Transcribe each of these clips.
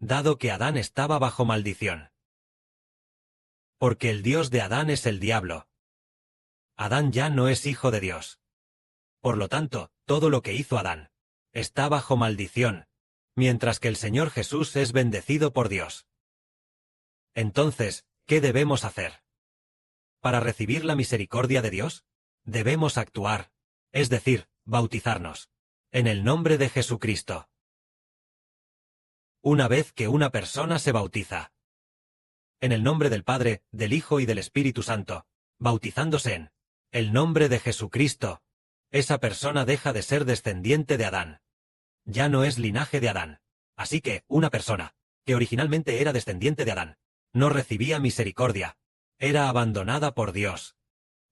dado que Adán estaba bajo maldición. Porque el Dios de Adán es el diablo. Adán ya no es hijo de Dios. Por lo tanto, todo lo que hizo Adán está bajo maldición, mientras que el Señor Jesús es bendecido por Dios. Entonces, ¿qué debemos hacer? Para recibir la misericordia de Dios, debemos actuar, es decir, bautizarnos, en el nombre de Jesucristo. Una vez que una persona se bautiza, en el nombre del Padre, del Hijo y del Espíritu Santo, bautizándose en el nombre de Jesucristo, esa persona deja de ser descendiente de Adán. Ya no es linaje de Adán. Así que, una persona, que originalmente era descendiente de Adán, no recibía misericordia, era abandonada por Dios.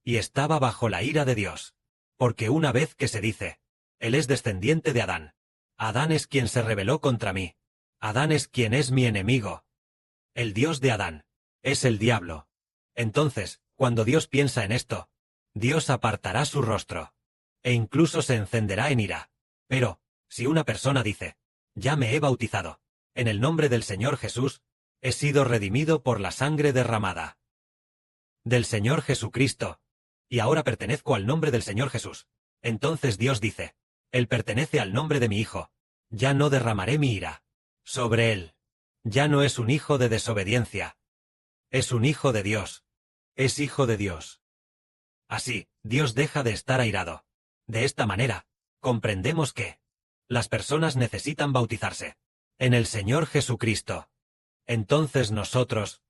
Y estaba bajo la ira de Dios. Porque una vez que se dice, Él es descendiente de Adán, Adán es quien se rebeló contra mí, Adán es quien es mi enemigo. El Dios de Adán es el diablo. Entonces, cuando Dios piensa en esto, Dios apartará su rostro, e incluso se encenderá en ira. Pero, si una persona dice, ya me he bautizado, en el nombre del Señor Jesús, he sido redimido por la sangre derramada del Señor Jesucristo, y ahora pertenezco al nombre del Señor Jesús. Entonces Dios dice, Él pertenece al nombre de mi Hijo, ya no derramaré mi ira sobre él. Ya no es un hijo de desobediencia. Es un hijo de Dios. Es hijo de Dios. Así, Dios deja de estar airado. De esta manera, comprendemos que las personas necesitan bautizarse en el Señor Jesucristo. Entonces nosotros,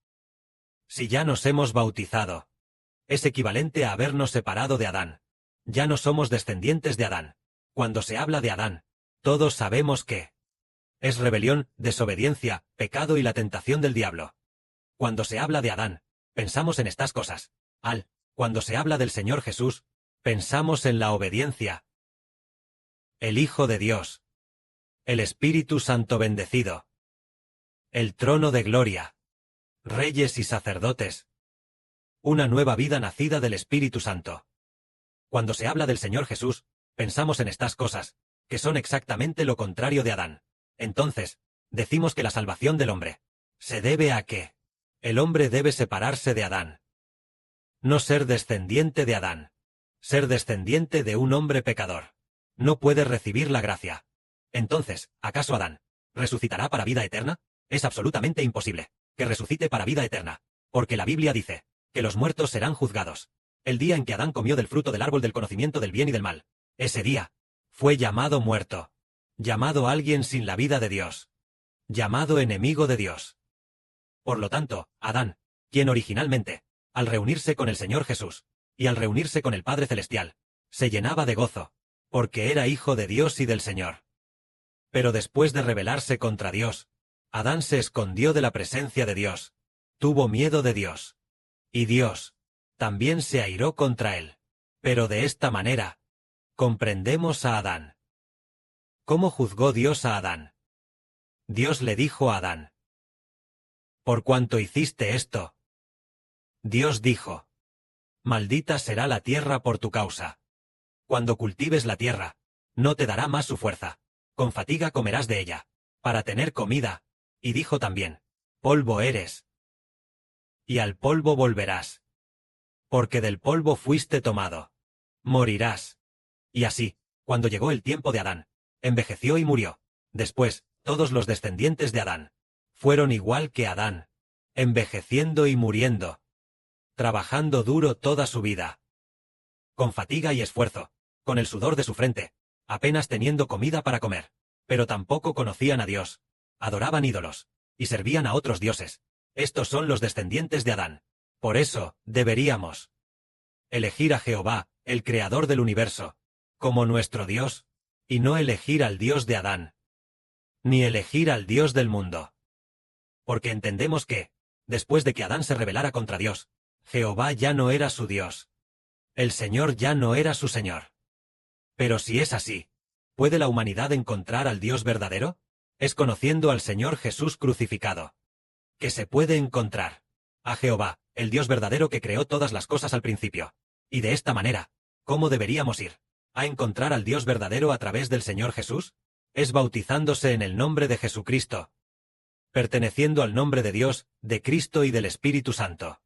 si ya nos hemos bautizado, es equivalente a habernos separado de Adán. Ya no somos descendientes de Adán. Cuando se habla de Adán, todos sabemos que es rebelión, desobediencia, pecado y la tentación del diablo. Cuando se habla de Adán, pensamos en estas cosas. Cuando se habla del Señor Jesús, pensamos en la obediencia. El Hijo de Dios. El Espíritu Santo bendecido. El trono de gloria. Reyes y sacerdotes. Una nueva vida nacida del Espíritu Santo. Cuando se habla del Señor Jesús, pensamos en estas cosas, que son exactamente lo contrario de Adán. Entonces, decimos que la salvación del hombre se debe a que el hombre debe separarse de Adán. No ser descendiente de Adán. Ser descendiente de un hombre pecador. No puede recibir la gracia. Entonces, ¿acaso Adán resucitará para vida eterna? Es absolutamente imposible que resucite para vida eterna, porque la Biblia dice que los muertos serán juzgados. El día en que Adán comió del fruto del árbol del conocimiento del bien y del mal, ese día fue llamado muerto. Llamado alguien sin la vida de Dios. Llamado enemigo de Dios. Por lo tanto, Adán, quien originalmente, al reunirse con el Señor Jesús, y al reunirse con el Padre Celestial, se llenaba de gozo, porque era hijo de Dios y del Señor. Pero después de rebelarse contra Dios, Adán se escondió de la presencia de Dios, tuvo miedo de Dios. Y Dios también se airó contra él. Pero de esta manera, comprendemos a Adán. ¿Cómo juzgó Dios a Adán? Dios le dijo a Adán: por cuanto hiciste esto. Dios dijo: maldita será la tierra por tu causa. Cuando cultives la tierra, no te dará más su fuerza. Con fatiga comerás de ella, para tener comida. Y dijo también: polvo eres, y al polvo volverás. Porque del polvo fuiste tomado. Morirás. Y así, cuando llegó el tiempo de Adán, envejeció y murió. Después, todos los descendientes de Adán fueron igual que Adán, envejeciendo y muriendo, trabajando duro toda su vida, con fatiga y esfuerzo, con el sudor de su frente, apenas teniendo comida para comer, pero tampoco conocían a Dios, adoraban ídolos, y servían a otros dioses. Estos son los descendientes de Adán. Por eso, deberíamos elegir a Jehová, el Creador del universo, como nuestro Dios, y no elegir al Dios de Adán, ni elegir al Dios del mundo. Porque entendemos que, después de que Adán se rebelara contra Dios, Jehová ya no era su Dios. El Señor ya no era su Señor. Pero si es así, ¿puede la humanidad encontrar al Dios verdadero? Es conociendo al Señor Jesús crucificado que se puede encontrar a Jehová, el Dios verdadero que creó todas las cosas al principio. Y de esta manera, ¿cómo deberíamos ir a encontrar al Dios verdadero a través del Señor Jesús? Es bautizándose en el nombre de Jesucristo. perteneciendo al nombre de Dios, de Cristo y del Espíritu Santo.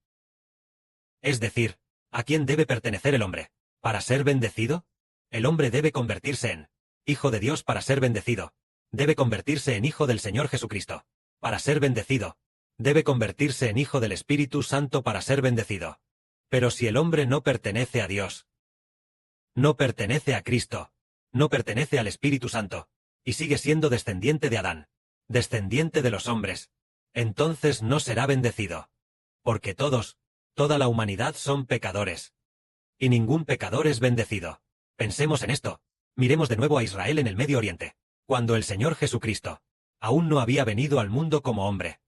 Es decir, ¿a quién debe pertenecer el hombre? ¿Para ser bendecido? El hombre debe convertirse en hijo de Dios para ser bendecido. Debe convertirse en hijo del Señor Jesucristo para ser bendecido. Debe convertirse en hijo del Espíritu Santo para ser bendecido. Pero si el hombre no pertenece a Dios, no pertenece a Cristo, no pertenece al Espíritu Santo, y sigue siendo descendiente de Adán, descendiente de los hombres, entonces no será bendecido. Porque toda la humanidad son pecadores. Y ningún pecador es bendecido. Pensemos en esto. Miremos de nuevo a Israel en el Medio Oriente, cuando el Señor Jesucristo aún no había venido al mundo como hombre.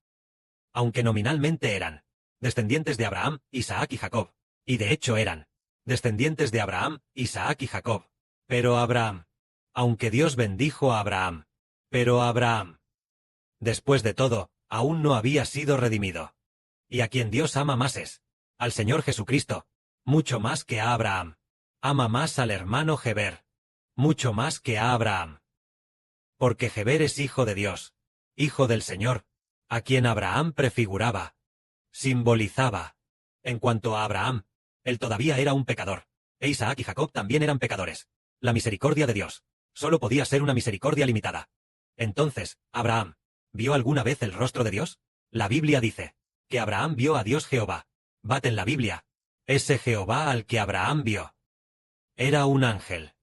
Aunque nominalmente eran descendientes de Abraham, Isaac y Jacob, y de hecho eran descendientes de Abraham, Isaac y Jacob. Pero Abraham, aunque Dios bendijo a Abraham, pero Abraham, después de todo, aún no había sido redimido. Y a quien Dios ama más es al Señor Jesucristo, mucho más que a Abraham. Ama más al hermano Heber, mucho más que a Abraham. Porque Heber es hijo de Dios, hijo del Señor, a quien Abraham prefiguraba, simbolizaba. En cuanto a Abraham, él todavía era un pecador, e Isaac y Jacob también eran pecadores. La misericordia de Dios solo podía ser una misericordia limitada. Entonces, ¿Abraham vio alguna vez el rostro de Dios? La Biblia dice que Abraham vio a Dios Jehová. Bat en la Biblia. Ese Jehová al que Abraham vio era un ángel.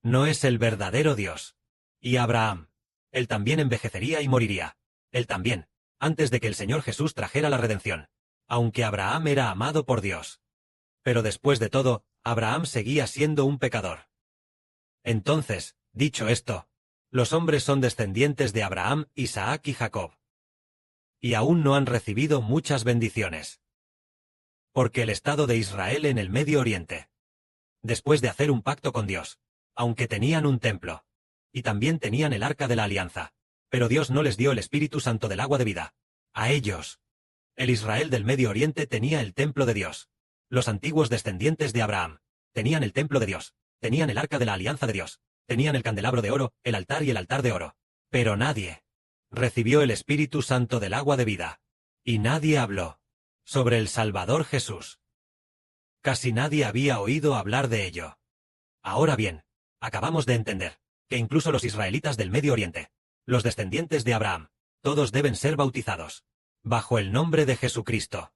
No es el verdadero Dios. Y Abraham, él también envejecería y moriría. Él también, antes de que el Señor Jesús trajera la redención. Aunque Abraham era amado por Dios. Pero después de todo, Abraham seguía siendo un pecador. Entonces, dicho esto, los hombres son descendientes de Abraham, Isaac y Jacob. Y aún no han recibido muchas bendiciones. Porque el Estado de Israel en el Medio Oriente, después de hacer un pacto con Dios, aunque tenían un templo, y también tenían el arca de la alianza, pero Dios no les dio el Espíritu Santo del agua de vida. A ellos. El Israel del Medio Oriente tenía el templo de Dios. Los antiguos descendientes de Abraham tenían el templo de Dios, tenían el arca de la alianza de Dios, tenían el candelabro de oro, el altar y el altar de oro. Pero nadie recibió el Espíritu Santo del agua de vida. Y nadie habló sobre el Salvador Jesús. Casi nadie había oído hablar de ello. Ahora bien, acabamos de entender que incluso los israelitas del Medio Oriente, los descendientes de Abraham, todos deben ser bautizados, bajo el nombre de Jesucristo,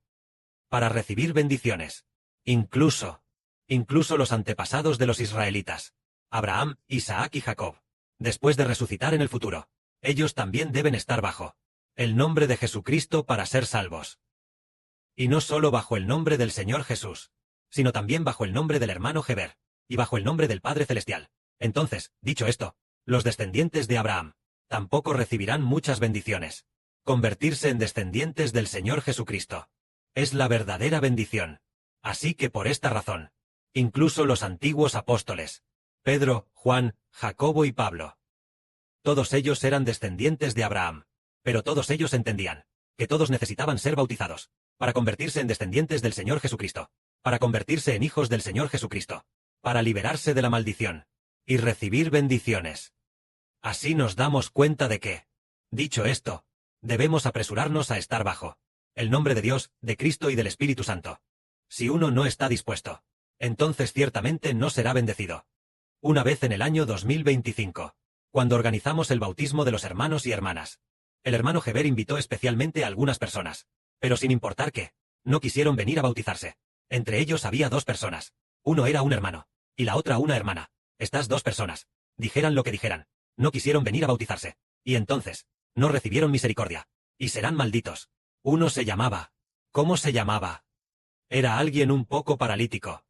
para recibir bendiciones. Incluso los antepasados de los israelitas, Abraham, Isaac y Jacob, después de resucitar en el futuro, ellos también deben estar bajo el nombre de Jesucristo para ser salvos. Y no solo bajo el nombre del Señor Jesús, sino también bajo el nombre del hermano Heber, y bajo el nombre del Padre Celestial. Entonces, dicho esto, los descendientes de Abraham tampoco recibirán muchas bendiciones. Convertirse en descendientes del Señor Jesucristo es la verdadera bendición. Así que por esta razón, incluso los antiguos apóstoles, Pedro, Juan, Jacobo y Pablo, todos ellos eran descendientes de Abraham, pero todos ellos entendían que todos necesitaban ser bautizados para convertirse en descendientes del Señor Jesucristo, para convertirse en hijos del Señor Jesucristo, para liberarse de la maldición y recibir bendiciones. Así nos damos cuenta de que, dicho esto, debemos apresurarnos a estar bajo el nombre de Dios, de Cristo y del Espíritu Santo. Si uno no está dispuesto, entonces ciertamente no será bendecido. Una vez en el año 2025, cuando organizamos el bautismo de los hermanos y hermanas, el hermano Heber invitó especialmente a algunas personas, pero sin importar qué, no quisieron venir a bautizarse. Entre ellos había 2 personas. Uno era un hermano, y la otra una hermana. Estas 2 personas, dijeran lo que dijeran, no quisieron venir a bautizarse, y entonces, no recibieron misericordia, y serán malditos. Uno se llamaba. ¿Cómo se llamaba? Era alguien un poco paralítico.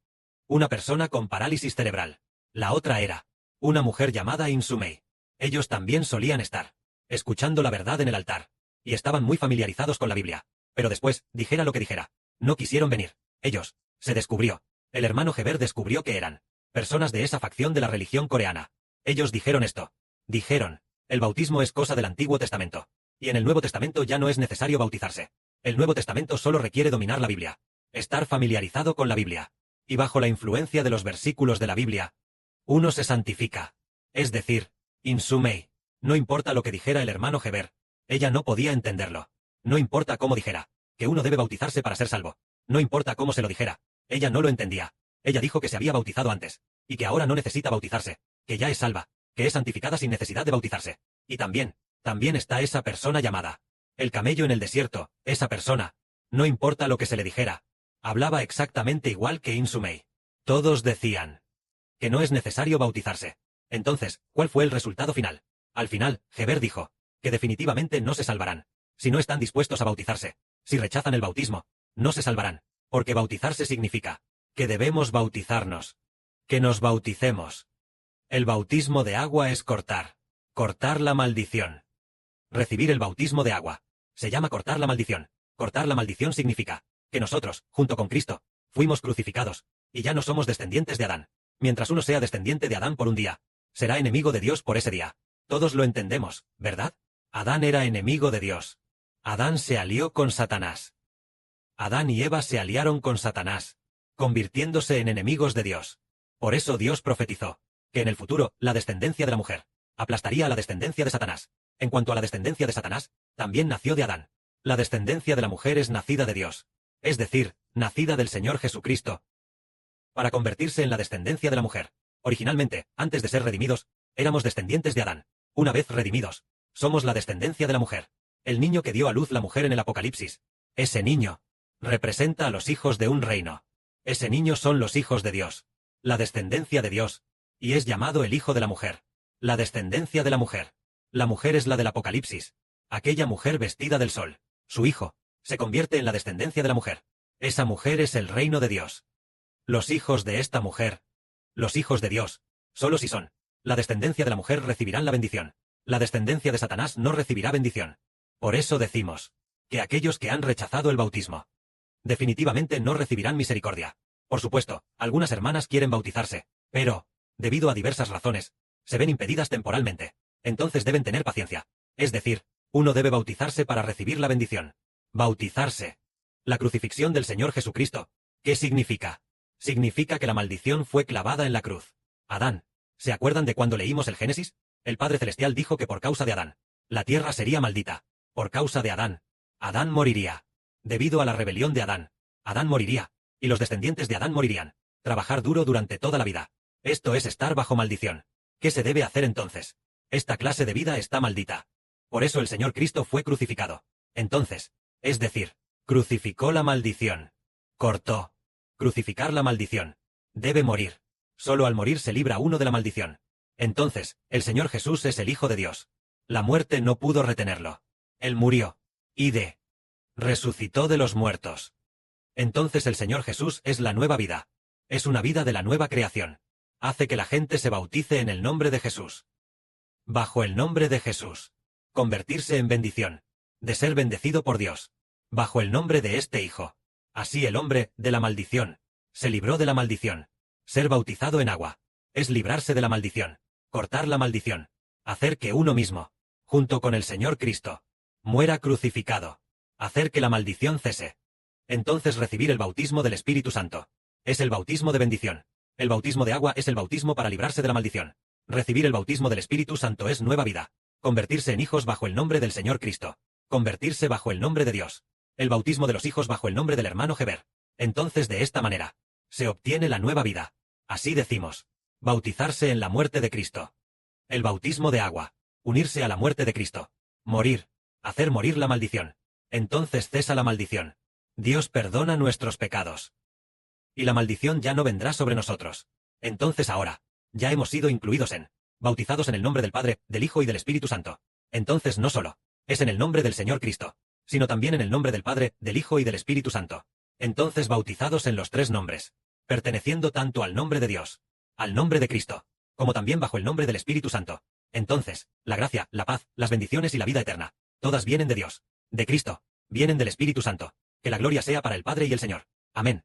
Una persona con parálisis cerebral. La otra era una mujer llamada Insumei. Ellos también solían estar escuchando la verdad en el altar, y estaban muy familiarizados con la Biblia. Pero después, dijera lo que dijera, no quisieron venir. Ellos, se descubrió. El hermano Heber descubrió que eran personas de esa facción de la religión coreana. Ellos dijeron esto. Dijeron, el bautismo es cosa del Antiguo Testamento, y en el Nuevo Testamento ya no es necesario bautizarse. El Nuevo Testamento solo requiere dominar la Biblia, estar familiarizado con la Biblia, y bajo la influencia de los versículos de la Biblia, uno se santifica. Es decir, Insumei, no importa lo que dijera el hermano Heber, Ella no podía entenderlo. No importa cómo dijera, que uno debe bautizarse para ser salvo. No importa cómo se lo dijera. Ella no lo entendía. Ella dijo que se había bautizado antes, y que ahora no necesita bautizarse, que ya es salva, que es santificada sin necesidad de bautizarse. Y también está esa persona llamada el camello en el desierto, esa persona. No importa lo que se le dijera. Hablaba exactamente igual que Insumei. Todos decían que no es necesario bautizarse. Entonces, ¿cuál fue el resultado final? Al final, Heber dijo que definitivamente no se salvarán. Si no están dispuestos a bautizarse, si rechazan el bautismo, no se salvarán, porque bautizarse significa que debemos bautizarnos, que nos bauticemos. El bautismo de agua es cortar la maldición. Recibir el bautismo de agua se llama cortar la maldición. Cortar la maldición significa que nosotros, junto con Cristo, fuimos crucificados, y ya no somos descendientes de Adán. Mientras uno sea descendiente de Adán por un día, será enemigo de Dios por ese día. Todos lo entendemos, ¿verdad? Adán era enemigo de Dios. Adán se alió con Satanás. Adán y Eva se aliaron con Satanás, convirtiéndose en enemigos de Dios. Por eso Dios profetizó que en el futuro la descendencia de la mujer aplastaría a la descendencia de Satanás. En cuanto a la descendencia de Satanás, también nació de Adán. La descendencia de la mujer es nacida de Dios, es decir, nacida del Señor Jesucristo, para convertirse en la descendencia de la mujer. Originalmente, antes de ser redimidos, éramos descendientes de Adán. Una vez redimidos, somos la descendencia de la mujer. El niño que dio a luz la mujer en el Apocalipsis, ese niño representa a los hijos de un reino. Ese niño son los hijos de Dios, la descendencia de Dios, y es llamado el hijo de la mujer. La descendencia de la mujer. La mujer es la del Apocalipsis, aquella mujer vestida del sol. Su hijo se convierte en la descendencia de la mujer. Esa mujer es el reino de Dios. Los hijos de esta mujer, los hijos de Dios, solo si son la descendencia de la mujer recibirán la bendición. La descendencia de Satanás no recibirá bendición. Por eso decimos que aquellos que han rechazado el bautismo definitivamente no recibirán misericordia. Por supuesto, algunas hermanas quieren bautizarse, pero, debido a diversas razones, se ven impedidas temporalmente. Entonces deben tener paciencia. Es decir, uno debe bautizarse para recibir la bendición. Bautizarse. La crucifixión del Señor Jesucristo. ¿Qué significa? Significa que la maldición fue clavada en la cruz. Adán. ¿Se acuerdan de cuando leímos el Génesis? El Padre Celestial dijo que por causa de Adán, la tierra sería maldita. Por causa de Adán, Adán moriría. Debido a la rebelión de Adán, Adán moriría, y los descendientes de Adán morirían. Trabajar duro durante toda la vida. Esto es estar bajo maldición. ¿Qué se debe hacer entonces? Esta clase de vida está maldita. Por eso el Señor Cristo fue crucificado. Entonces, es decir, crucificó la maldición. Cortó. Crucificar la maldición. Debe morir. Solo al morir se libra uno de la maldición. Entonces, el Señor Jesús es el Hijo de Dios. La muerte no pudo retenerlo. Él murió. Y resucitó de los muertos. Entonces el Señor Jesús es la nueva vida. Es una vida de la nueva creación. Hace que la gente se bautice en el nombre de Jesús. Bajo el nombre de Jesús. Convertirse en bendición. De ser bendecido por Dios. Bajo el nombre de este Hijo. Así el hombre, de la maldición, se libró de la maldición. Ser bautizado en agua. Es librarse de la maldición. Cortar la maldición. Hacer que uno mismo, junto con el Señor Cristo, muera crucificado. Hacer que la maldición cese. Entonces recibir el bautismo del Espíritu Santo. Es el bautismo de bendición. El bautismo de agua es el bautismo para librarse de la maldición. Recibir el bautismo del Espíritu Santo es nueva vida. Convertirse en hijos bajo el nombre del Señor Cristo. Convertirse bajo el nombre de Dios. El bautismo de los hijos bajo el nombre del hermano Heber. Entonces de esta manera, se obtiene la nueva vida. Así decimos. Bautizarse en la muerte de Cristo. El bautismo de agua. Unirse a la muerte de Cristo. Morir. Hacer morir la maldición. Entonces cesa la maldición. Dios perdona nuestros pecados. Y la maldición ya no vendrá sobre nosotros. Entonces ahora, ya hemos sido incluidos bautizados en el nombre del Padre, del Hijo y del Espíritu Santo. Entonces no solo es en el nombre del Señor Cristo, sino también en el nombre del Padre, del Hijo y del Espíritu Santo. Entonces bautizados en los tres nombres, perteneciendo tanto al nombre de Dios, al nombre de Cristo, como también bajo el nombre del Espíritu Santo. Entonces, la gracia, la paz, las bendiciones y la vida eterna, todas vienen de Dios, de Cristo, vienen del Espíritu Santo. Que la gloria sea para el Padre y el Señor. Amén.